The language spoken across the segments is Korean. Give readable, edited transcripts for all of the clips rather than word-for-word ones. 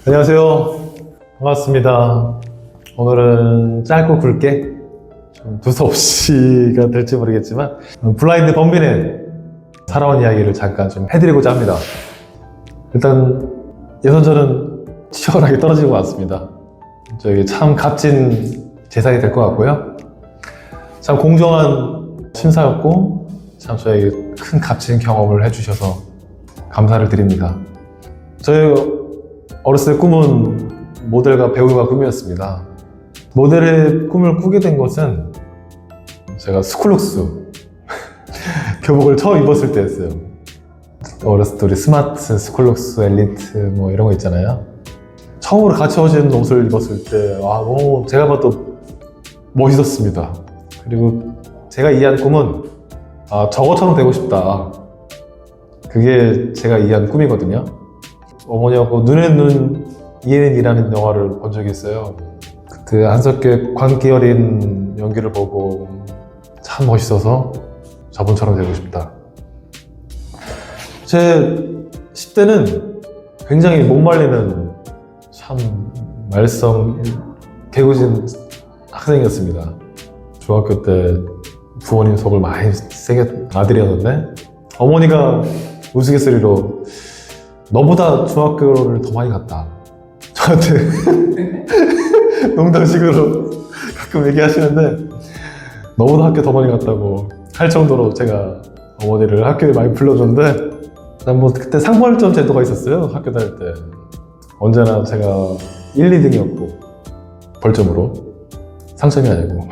안녕하세요. 반갑습니다. 오늘은 짧고 굵게 좀 두서없이가 될지 모르겠지만 블라인드 범빈의 살아온 이야기를 잠깐 좀 해드리고자 합니다. 일단 예선전은 치열하게 떨어지고 왔습니다. 저에게 참 값진 제사이 될 것 같고요. 참 공정한 심사였고 참 저에게 큰 값진 경험을 해주셔서 감사를 드립니다. 저희 어렸을 때 꿈은 모델과 배우가 꿈이었습니다. 모델의 꿈을 꾸게 된 것은 제가 스쿨룩스 교복을 처음 입었을 때였어요. 어렸을 때 우리 스마트, 스쿨룩스, 엘리트 뭐 이런 거 있잖아요. 처음으로 갖춰진 옷을 입었을 때 너무 제가 봐도 멋있었습니다. 그리고 제가 이해한 꿈은 저것처럼 되고 싶다. 그게 제가 이해한 꿈이거든요. 어머니하고 눈에 눈, 이에는 이라는 영화를 본 적이 있어요. 그때 한석규의 광기 어린 연기를 보고 참 멋있어서 저분처럼 되고 싶다. 제 10대는 굉장히 못 말리는 참 말썽 개구진 학생이었습니다. 중학교 때 부모님 속을 많이 세게 아들이었는데 어머니가 우스갯소리로 너보다 중학교를 더 많이 갔다. 저한테 농담식으로 가끔 얘기하시는데 너보다 학교 더 많이 갔다고 할 정도로 제가 어머니를 학교에 많이 불러줬는데 난 뭐 그때 상벌점 제도가 있었어요. 학교 다닐 때 언제나 제가 1, 2등이었고 벌점으로 상점이 아니고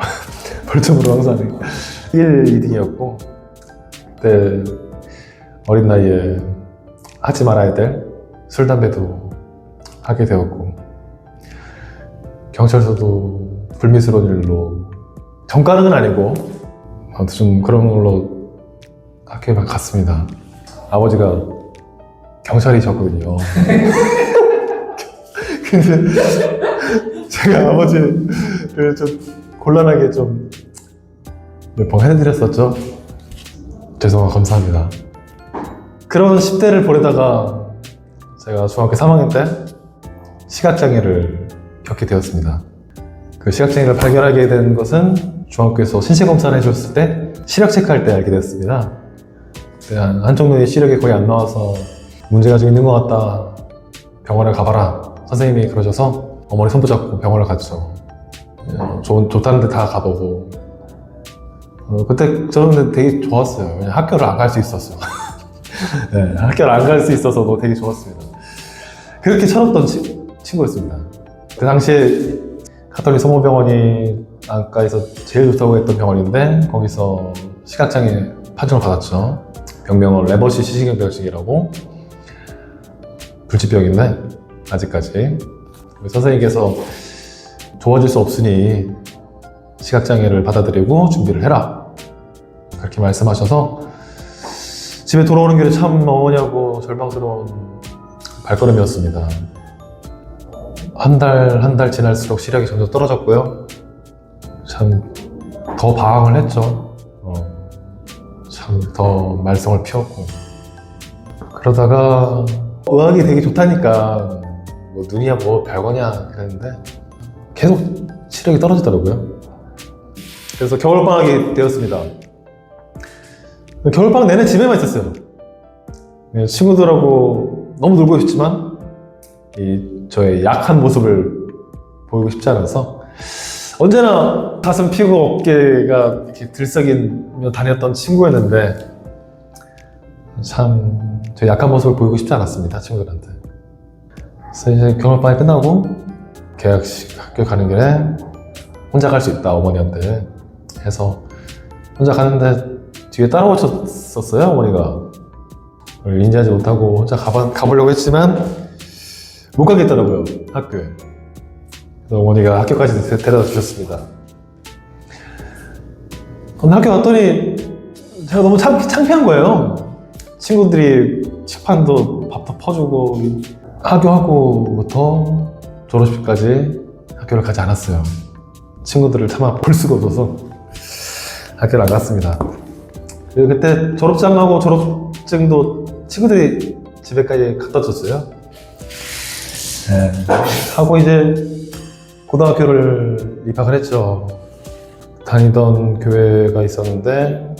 벌점으로 항상 1, 2등이었고 그때 어린 나이에 하지 말아야 될 술, 담배도 하게 되었고 경찰서도 불미스러운 일로 전과는 건 아니고 아무튼 좀 그런 걸로 학교에 갔습니다. 아버지가 경찰이셨거든요. 근데 제가 아버지를 좀 곤란하게 좀 몇 번 해드렸었죠. 죄송하고 감사합니다. 그런 10대를 보내다가 제가 중학교 3학년 때 시각장애를 겪게 되었습니다. 그 시각장애를 발견하게 된 것은 중학교에서 신체검사를 해줬을 때 시력 체크할 때 알게 됐습니다. 한쪽 눈이 시력이 거의 안 나와서 문제가 좀 있는 것 같다. 병원에 가봐라. 선생님이 그러셔서 어머니 손붙잡고 병원을 갔죠. 좋다는 데 다 가보고 그때 저는 되게 좋았어요. 왜냐면 학교를 안 갈 수 있었어요. 네, 학교를 안 갈 수 있어서 되게 좋았습니다. 그렇게 철없던 친구였습니다. 그 당시에 가톨릭 성모병원이 안과에서 제일 좋다고 했던 병원인데 거기서 시각장애 판정을 받았죠. 병명은 레버시 시신경결식이라고 불치병인데 아직까지 선생님께서 좋아질 수 없으니 시각장애를 받아들이고 준비를 해라 그렇게 말씀하셔서 집에 돌아오는 길에 참 어머니하고 절망스러운 발걸음이었습니다. 한 달 지날수록 시력이 점점 떨어졌고요. 참 더 방황을 했죠. 참 더 말썽을 피웠고 그러다가 의학이 되게 좋다니까 뭐 눈이야 뭐 별거냐 그랬는데 계속 시력이 떨어지더라고요. 그래서 겨울방학이 되었습니다. 겨울방학 내내 집에만 있었어요. 친구들하고 너무 놀고 싶지만 저의 약한 모습을 보이고 싶지 않아서 언제나 가슴 피고 어깨가 이렇게 들썩이며 다녔던 친구였는데 참 제 약한 모습을 보이고 싶지 않았습니다. 친구들한테. 그래서 이제 겨울방학이 끝나고 개학식 학교 가는 길에 혼자 갈 수 있다 어머니한테 해서 혼자 가는데 뒤에 따라오셨었어요. 어머니가 인지하지 못하고 혼자 가보려고 했지만 못 가겠더라고요. 학교에. 그래서 어머니가 학교까지 데려다 주셨습니다. 근데 학교 갔더니 제가 너무 창피한 거예요. 친구들이 식판도 밥도 퍼주고 하교하고부터 졸업식까지 학교를 가지 않았어요. 친구들을 차마 볼 수가 없어서 학교를 안 갔습니다. 그리고 그때 졸업장하고 졸업증도 친구들이 집에까지 갖다 줬어요. 네. 하고 이제 고등학교를 입학을 했죠. 다니던 교회가 있었는데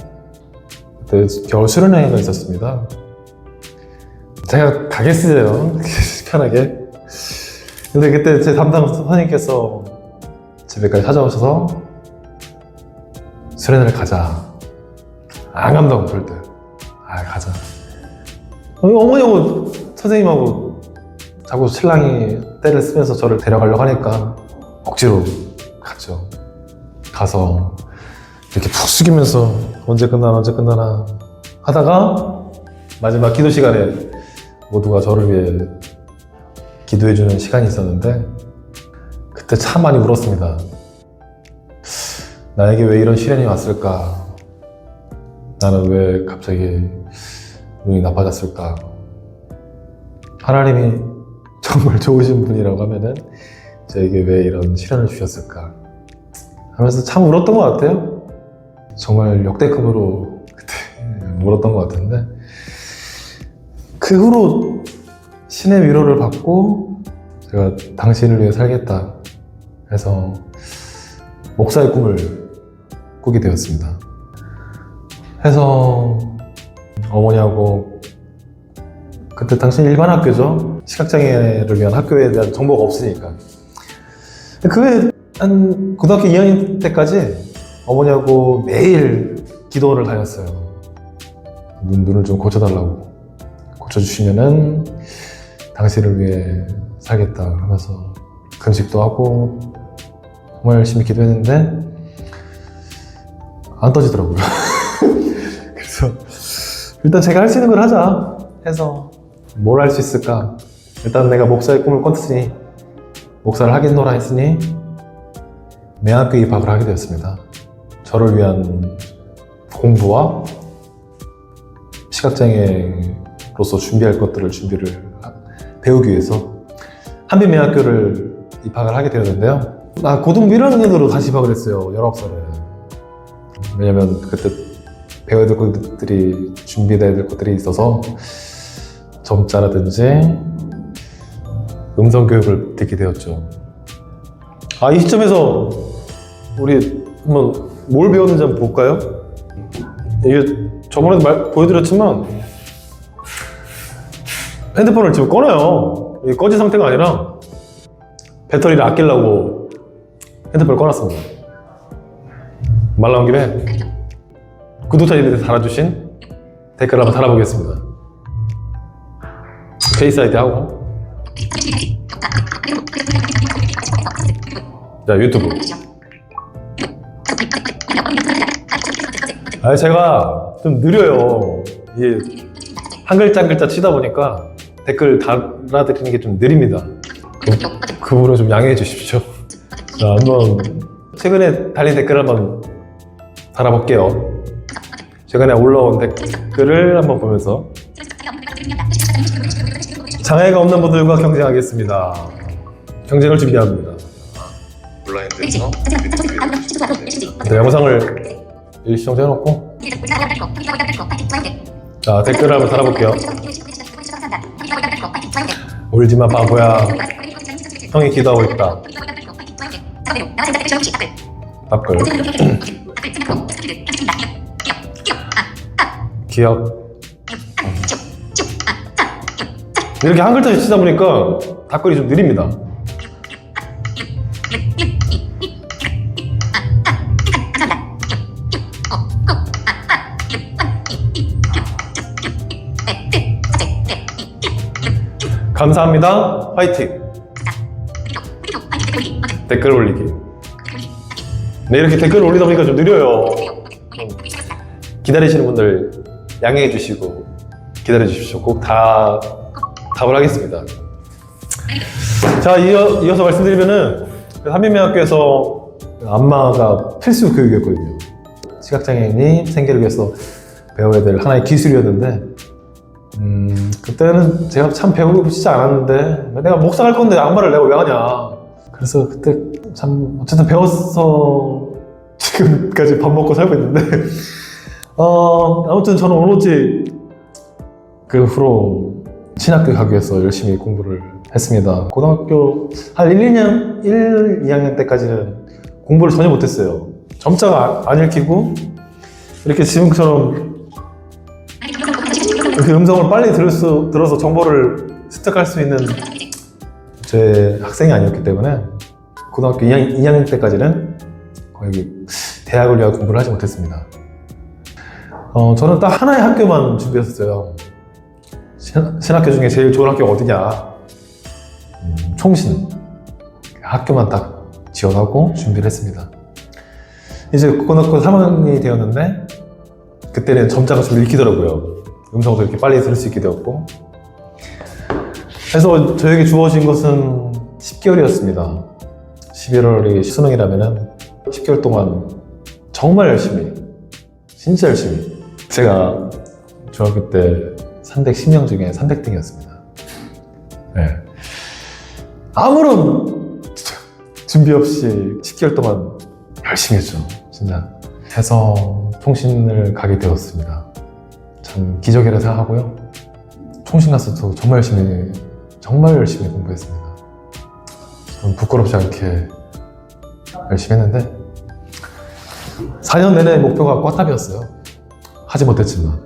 그때 겨울 수련회가 있었습니다. 제가 가겠어요. 편하게. 근데 그때 제 담당 선생님께서 집에까지 찾아오셔서 수련회를 가자. 안 간다고 절대. 가자. 어머니하고 선생님하고 자꾸 신랑이 때를 쓰면서 저를 데려가려고 하니까 억지로 갔죠. 가서 이렇게 푹 숙이면서 언제 끝나나 하다가 마지막 기도 시간에 모두가 저를 위해 기도해주는 시간이 있었는데 그때 참 많이 울었습니다. 나에게 왜 이런 시련이 왔을까? 나는 왜 갑자기 눈이 나빠졌을까? 하나님이 정말 좋으신 분이라고 하면은 저에게 왜 이런 시련을 주셨을까? 하면서 참 울었던 것 같아요. 정말 역대급으로 그때 울었던 것 같은데 그 후로 신의 위로를 받고 제가 당신을 위해 살겠다 해서 목사의 꿈을 꾸게 되었습니다. 해서 어머니하고 그때 당시 일반 학교죠. 시각장애를 위한 학교에 대한 정보가 없으니까 그게 한 고등학교 2학년 때까지 어머니하고 매일 기도원을 다녔어요. 눈을 좀 고쳐달라고. 고쳐주시면은 당신을 위해 살겠다 하면서 금식도 하고 정말 열심히 기도했는데 안 떠지더라고요. 그래서 일단 제가 할 수 있는 걸 하자 해서 뭘 할 수 있을까? 일단 내가 목사의 꿈을 꿨으니 목사를 하겠노라 했으니 매학교 입학을 하게 되었습니다. 저를 위한 공부와 시각장애로서 준비할 것들을 배우기 위해서 한빛매학교를 입학을 하게 되었는데요. 고등부 1학년으로 다시 입학을 했어요. 19살에. 왜냐면 그때 배워야 될 것들이 준비돼야 될 것들이 있어서 점자라든지 음성교육을 듣게 되었죠. 이 시점에서 우리 한번 뭘 배웠는지 한번 볼까요? 이게 저번에도 보여드렸지만 핸드폰을 지금 꺼내요. 이게 꺼진 상태가 아니라 배터리를 아끼려고 핸드폰을 꺼놨습니다. 말 나온 김에 구독자님들이 달아주신 댓글을 한번 달아보겠습니다. 페이스 아이디 하고 자, 유튜브. 제가 좀 느려요. 이게 한 글자 한 글자 치다 보니까 댓글 달아드리는 게 좀 느립니다. 그 부분 좀 양해해 주십시오. 자, 한번 최근에 달린 댓글을 한번 달아볼게요. 최근에 올라온 댓글을 한번 보면서 장애가 없는 분들과 경쟁하겠습니다. 경쟁을 준비합니다. 블라인드에서 영상을 일시정지해놓고 자, 댓글을 한번 달아볼게요. 울지마 바보야, 형이 기도하고 있다. 답글 기억. 이렇게 한 글자씩 치다 보니까 답글이 좀 느립니다. 감사합니다. 화이팅. 댓글 올리기. 네, 이렇게 댓글 올리다 보니까 좀 느려요. 기다리시는 분들 양해해 주시고 기다려 주십시오. 꼭 다 답을 하겠습니다. 자, 이어서 말씀드리면은 한빛매학교에서 안마가 필수 교육이었거든요. 시각장애인이 생계를 위해서 배워야 될 하나의 기술이었는데 그때는 제가 참 배우고 싶지 않았는데 내가 목사 갈 건데 안마를 내가 왜 하냐. 그래서 그때 참 어쨌든 배워서 지금까지 밥 먹고 살고 있는데 아무튼 저는 오로지 그 후로 신학교 가기 위해서 열심히 공부를 했습니다. 고등학교 한 2학년 때까지는 공부를 전혀 못했어요. 점자가 안 읽히고 이렇게 지금처럼 이렇게 음성을 빨리 들어서 정보를 습득할 수 있는 제 학생이 아니었기 때문에 고등학교 2학년 때까지는 거의 대학을 위한 공부를 하지 못했습니다. 저는 딱 하나의 학교만 준비했었어요. 신학교 중에 제일 좋은 학교가 어디냐? 총신. 학교만 딱 지원하고 준비를 했습니다. 이제 고등학교 3학년이 되었는데 그때는 점자가 좀 읽히더라고요. 음성도 이렇게 빨리 들을 수 있게 되었고, 그래서 저에게 주어진 것은 10개월이었습니다. 11월이 수능이라면은 10개월 동안 정말 열심히, 진짜 열심히. 제가 중학교 때 310명 중에 300등이었습니다. 네. 아무런 준비 없이 10개월 동안 열심히 했죠. 진짜. 해서 총신을 가게 되었습니다. 참 기적이라 생각하고요. 총신 가서도 정말 열심히 공부했습니다. 좀 부끄럽지 않게 열심히 했는데 4년 내내 목표가 꽈탑이었어요. 하지 못했지만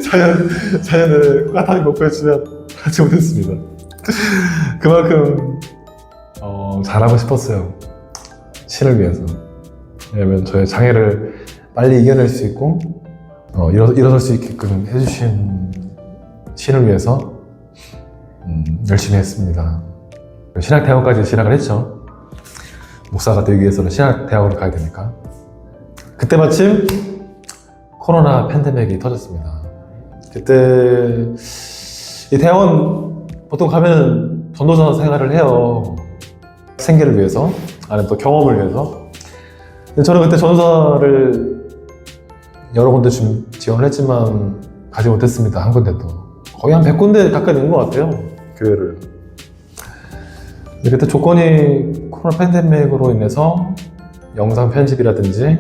4년 내내 꽈탑이 목표였지만 하지 못했습니다. 그만큼 잘하고 싶었어요. 신을 위해서. 왜냐면 저의 장애를 빨리 이겨낼 수 있고 일어설 수 있게끔 해주신 신을 위해서 열심히 했습니다. 신학대학원까지 진학을 했죠. 목사가 되기 위해서는 신학대학원을 가야 되니까. 그때 마침 코로나 팬데믹이 터졌습니다. 그때 이 대학원 보통 가면 전도사 생활을 해요. 생계를 위해서, 아니면 또 경험을 위해서. 근데 저는 그때 전도사를 여러 군데 지원을 했지만 가지 못했습니다. 한 군데도. 거의 한 100군데 가까이 된 것 같아요. 교회를. 근데 그때 조건이 코로나 팬데믹으로 인해서 영상 편집이라든지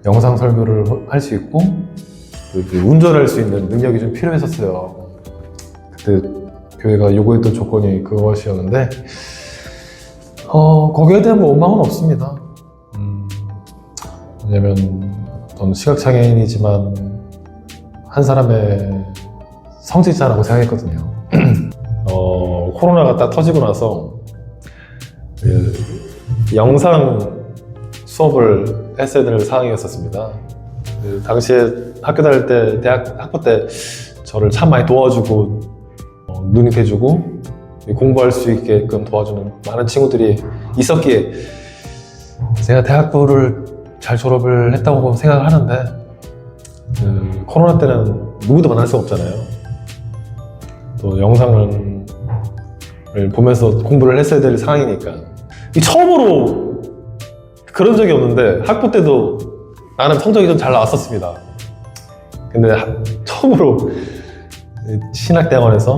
영상 설교를 할 수 있고 운전할 수 있는 능력이 좀 필요했었어요. 그때 교회가 요구했던 조건이 그것이었는데 거기에 대한 원망은 없습니다. 왜냐면 저는 시각장애인이지만 한 사람의 성직자라고 생각했거든요. 코로나가 딱 터지고 나서 영상 수업을 했어야 될 상황이었습니다. 당시에 학교 다닐 때, 대학 학부 때 저를 참 많이 도와주고 눈이 돼주고 공부할 수 있게끔 도와주는 많은 친구들이 있었기에 제가 대학부를 잘 졸업을 했다고 생각을 하는데 코로나 때는 누구도 만날 수 없잖아요. 또 영상을 보면서 공부를 했어야 될 상황이니까 처음으로 그런 적이 없는데 학부 때도 나름 성적이 좀 잘 나왔었습니다. 근데 처음으로 신학대학원에서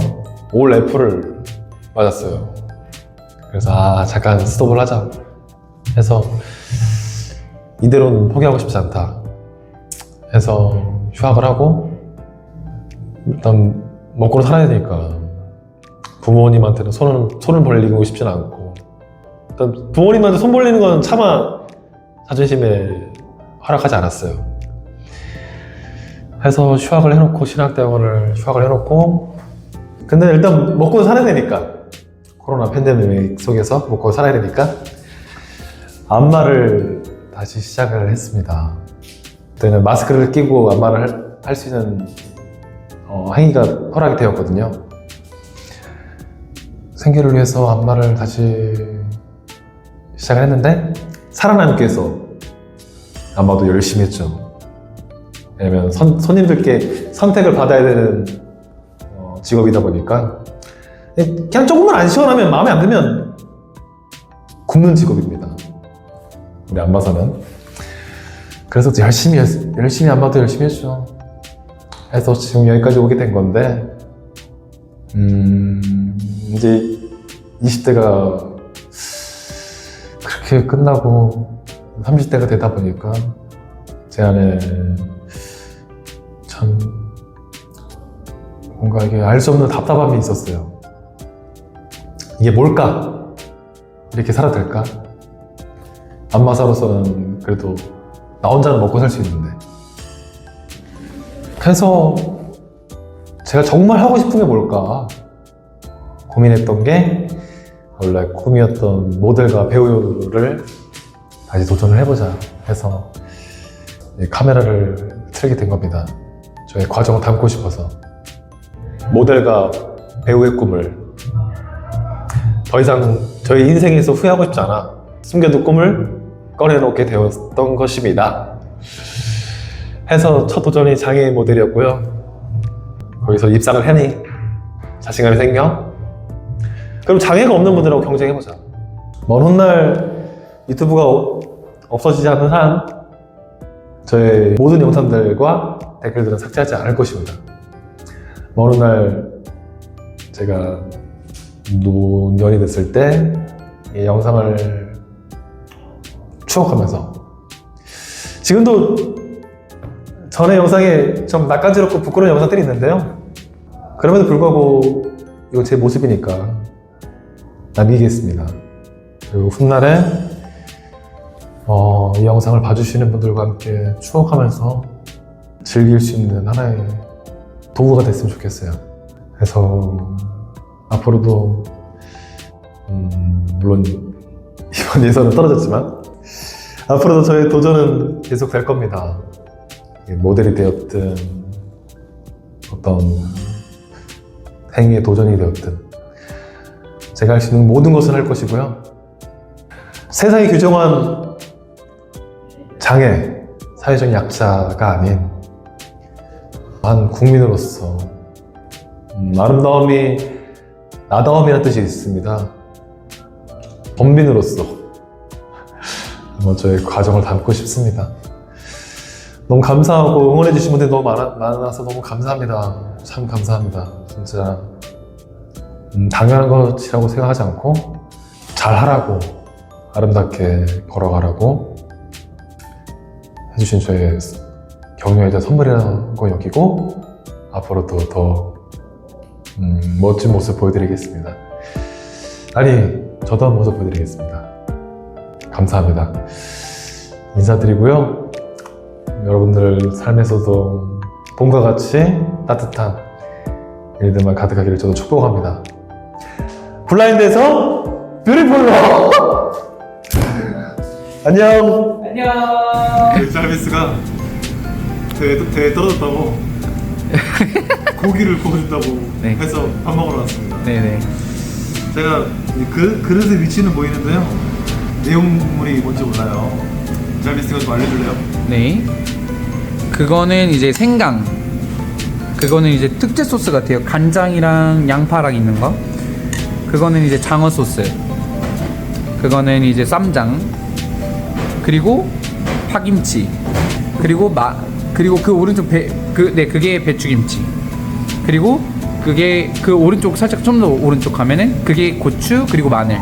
올 F를 맞았어요. 그래서 잠깐 스톱을 하자 해서 이대로는 포기하고 싶지 않다 해서 휴학을 하고 일단 먹고는 살아야 되니까 부모님한테는 손을 벌리고 싶지는 않고 일단 부모님한테 손 벌리는 건 차마 자존심에 허락하지 않았어요. 해서 휴학을 해놓고 신학대학원을 휴학을 해놓고 근데 일단 먹고 살아야 되니까 코로나 팬데믹 속에서 먹고 살아야 되니까 안마를 다시 시작을 했습니다. 그때는 마스크를 끼고 안마를 할 수 있는 행위가 허락이 되었거든요. 생계를 위해서 안마를 다시 시작을 했는데 살아남기 위해서 안마도 열심히 했죠. 왜냐면 손님들께 선택을 받아야 되는 직업이다 보니까 그냥 조금만 안 시원하면 마음에 안 들면 굶는 직업입니다. 우리 안마사는. 그래서 열심히 안마도 열심히 했죠. 해서 지금 여기까지 오게 된 건데 이제 20대가 그렇게 끝나고 30대가 되다 보니까 제 안에 참 뭔가 뭔가 이게 알 수 없는 답답함이 있었어요. 이게 뭘까? 이렇게 살아도 될까? 안마사로서는 그래도 나 혼자는 먹고 살 수 있는데. 그래서 제가 정말 하고 싶은 게 뭘까 고민했던 게 원래 꿈이었던 모델과 배우를 다시 도전을 해보자 해서 카메라를 틀게 된 겁니다. 저의 과정을 담고 싶어서. 모델과 배우의 꿈을 더 이상 저희 인생에서 후회하고 싶지 않아 숨겨둔 꿈을 꺼내놓게 되었던 것입니다. 해서 첫 도전이 장애인 모델이었고요. 거기서 입상을 해니 자신감이 생겨. 그럼 장애가 없는 분들하고 경쟁해보자. 먼 훗날 유튜브가 없어지지 않는 한 저의 모든 영상들과 댓글들은 삭제하지 않을 것입니다. 먼 훗날 제가 노년이 됐을 때 이 영상을 추억하면서 지금도 전에 영상에 좀 낯간지럽고 부끄러운 영상들이 있는데요. 그럼에도 불구하고 이거 제 모습이니까 남기겠습니다. 그리고 훗날에 이 영상을 봐주시는 분들과 함께 추억하면서 즐길 수 있는 하나의 도구가 됐으면 좋겠어요. 그래서 앞으로도 물론 이번 예선은 떨어졌지만 앞으로도 저의 도전은 계속 될 겁니다. 모델이 되었든 어떤 행위의 도전이 되었든 제가 할 수 있는 모든 것을 할 것이고요. 세상이 규정한 장애, 사회적 약자가 아닌 한 국민으로서 아름다움이 나다움이라는 뜻이 있습니다. 범민으로서 한번 저의 과정을 담고 싶습니다. 너무 감사하고 응원해주신 분들이 너무 많아서 너무 감사합니다. 참 감사합니다. 진짜 당연한 것이라고 생각하지 않고 잘하라고, 아름답게 걸어가라고 해주신 저의 격려이자 선물이라고 여기고 앞으로도 더 멋진 모습 보여드리겠습니다. 아니, 저도 한 모습 보여드리겠습니다. 감사합니다. 인사드리고요. 여러분들 삶에서도 봄과 같이 따뜻한 일들만 가득하기를 저도 축복합니다. 블라인드에서 뷰티풀로 안녕. 안녕. 서비스가 대회 떨어졌다고 고기를 구워준다고 네. 해서 밥 먹으러 왔습니다. 네네. 제가 그릇의 위치는 보이는데요. 내용물이 뭔지 몰라요. 서비스가 좀 알려줄래요? 네. 그거는 이제 생강. 그거는 이제 특제 소스 같아요. 간장이랑 양파랑 있는 거. 그거는 이제 장어 소스. 그거는 이제 쌈장. 그리고 파김치. 그리고 그리고 그 오른쪽 그게 배추김치. 그리고 그게 그 오른쪽 살짝 좀 더 오른쪽 가면은 그게 고추 그리고 마늘.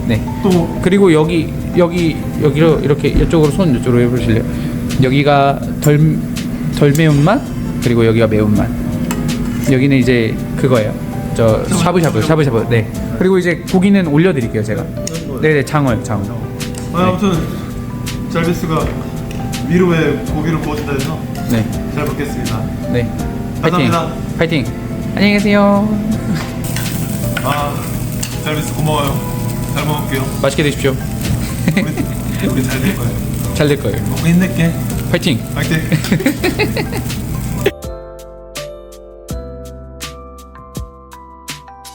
네. 또 그리고 여기로 이렇게 이쪽으로 손 이쪽으로 해보실래요? 여기가 덜 매운맛 그리고 여기가 매운맛. 여기는 이제 그거예요. 저 샤브샤브. 네. 그리고 이제 고기는 올려드릴게요 제가. 네네 장어요. 아무튼 잘비스가 미로에 고기를 구워준다 해서 네. 잘 먹겠습니다. 네. 감사합니다. 파이팅. 안녕히 계세요. 잘비스 고마워요. 잘 먹을게요. 맛있게 드십시오. 우리 잘 될 거예요. 잘 될 거예요. 먹고 힘낼게. 파이팅. 파이팅.